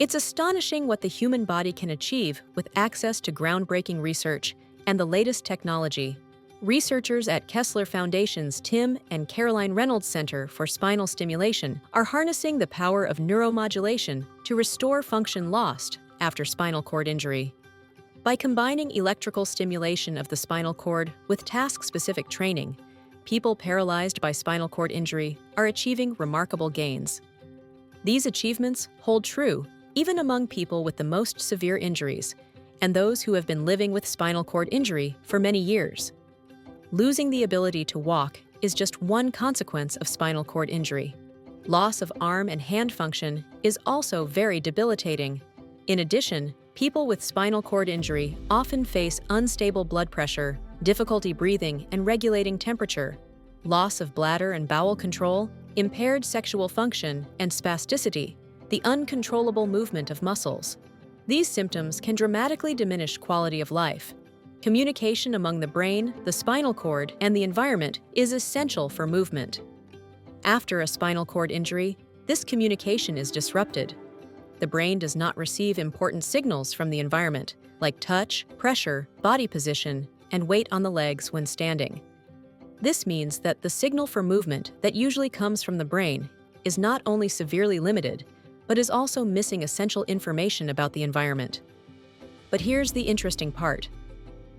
It's astonishing what the human body can achieve with access to groundbreaking research and the latest technology. Researchers at Kessler Foundation's Tim and Caroline Reynolds Center for Spinal Stimulation are harnessing the power of neuromodulation to restore function lost after spinal cord injury. By combining electrical stimulation of the spinal cord with task-specific training, people paralyzed by spinal cord injury are achieving remarkable gains. These achievements hold true even among people with the most severe injuries and those who have been living with spinal cord injury for many years. Losing the ability to walk is just one consequence of spinal cord injury. Loss of arm and hand function is also very debilitating. In addition, people with spinal cord injury often face unstable blood pressure, difficulty breathing and regulating temperature, loss of bladder and bowel control, impaired sexual function, and spasticity, the uncontrollable movement of muscles. These symptoms can dramatically diminish quality of life. Communication among the brain, the spinal cord, and the environment is essential for movement. After a spinal cord injury, this communication is disrupted. The brain does not receive important signals from the environment, like touch, pressure, body position, and weight on the legs when standing. This means that the signal for movement that usually comes from the brain is not only severely limited, but is also missing essential information about the environment. But here's the interesting part.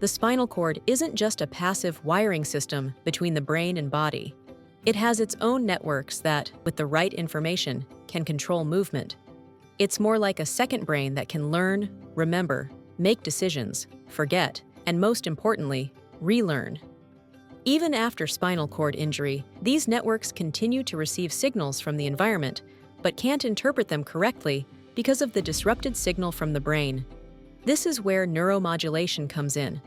The spinal cord isn't just a passive wiring system between the brain and body. It has its own networks that, with the right information, can control movement. It's more like a second brain that can learn, remember, make decisions, forget, and most importantly, relearn. Even after spinal cord injury, these networks continue to receive signals from the environment, but can't interpret them correctly because of the disrupted signal from the brain. This is where neuromodulation comes in.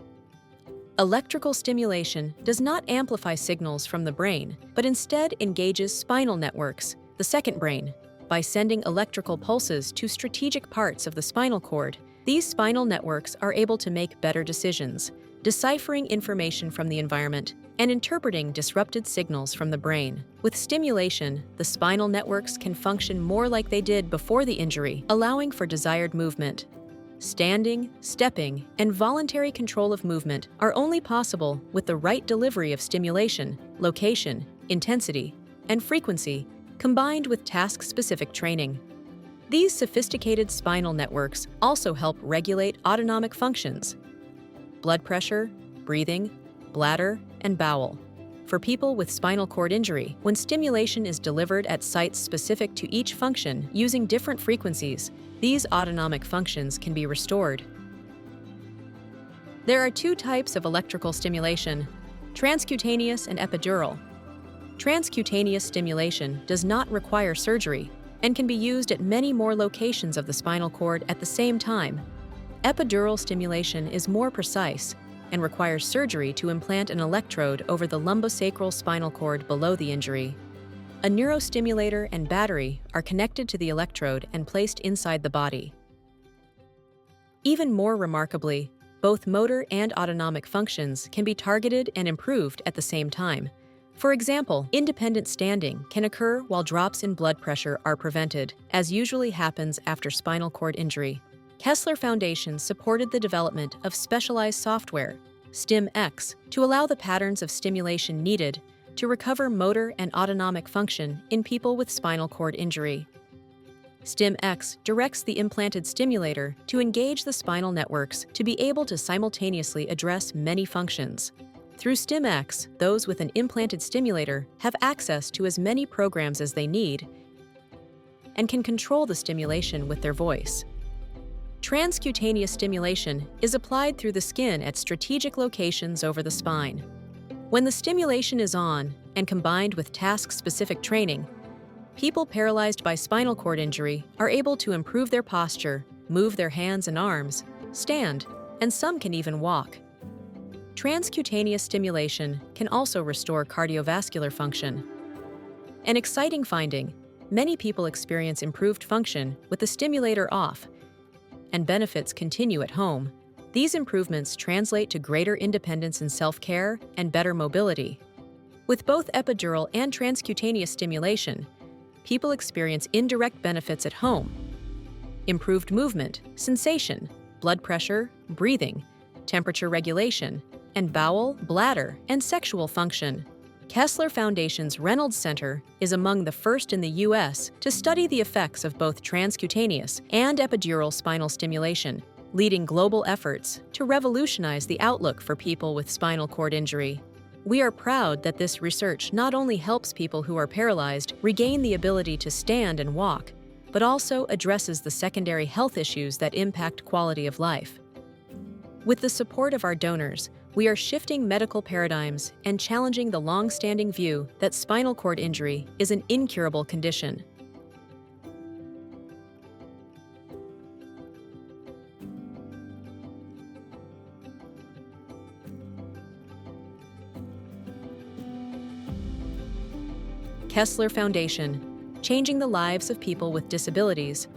Electrical stimulation does not amplify signals from the brain, but instead engages spinal networks, the second brain. By sending electrical pulses to strategic parts of the spinal cord, these spinal networks are able to make better decisions, deciphering information from the environment and interpreting disrupted signals from the brain. With stimulation, the spinal networks can function more like they did before the injury, allowing for desired movement. Standing, stepping, and voluntary control of movement are only possible with the right delivery of stimulation, location, intensity, and frequency, combined with task-specific training. These sophisticated spinal networks also help regulate autonomic functions: blood pressure, breathing, bladder, and bowel. For people with spinal cord injury, when stimulation is delivered at sites specific to each function using different frequencies, these autonomic functions can be restored. There are two types of electrical stimulation: transcutaneous and epidural. Transcutaneous stimulation does not require surgery and can be used at many more locations of the spinal cord at the same time. Epidural stimulation is more precise and requires surgery to implant an electrode over the lumbosacral spinal cord below the injury. A neurostimulator and battery are connected to the electrode and placed inside the body. Even more remarkably, both motor and autonomic functions can be targeted and improved at the same time. For example, independent standing can occur while drops in blood pressure are prevented, as usually happens after spinal cord injury. Kessler Foundation supported the development of specialized software, StimX, to allow the patterns of stimulation needed to recover motor and autonomic function in people with spinal cord injury. StimX directs the implanted stimulator to engage the spinal networks to be able to simultaneously address many functions. Through StimX, those with an implanted stimulator have access to as many programs as they need and can control the stimulation with their voice. Transcutaneous stimulation is applied through the skin at strategic locations over the spine. When the stimulation is on and combined with task-specific training, people paralyzed by spinal cord injury are able to improve their posture, move their hands and arms, stand, and some can even walk. Transcutaneous stimulation can also restore cardiovascular function. An exciting finding: many people experience improved function with the stimulator off, and benefits continue at home. These improvements translate to greater independence in self-care and better mobility. With both epidural and transcutaneous stimulation, people experience indirect benefits at home. improved movement, sensation, blood pressure, breathing, temperature regulation, and bowel, bladder, and sexual function. Kessler Foundation's Reynolds Center is among the first in the U.S. to study the effects of both transcutaneous and epidural spinal stimulation, leading global efforts to revolutionize the outlook for people with spinal cord injury. We are proud that this research not only helps people who are paralyzed regain the ability to stand and walk, but also addresses the secondary health issues that impact quality of life. With the support of our donors, we are shifting medical paradigms and challenging the long-standing view that spinal cord injury is an incurable condition. Kessler Foundation, changing the lives of people with disabilities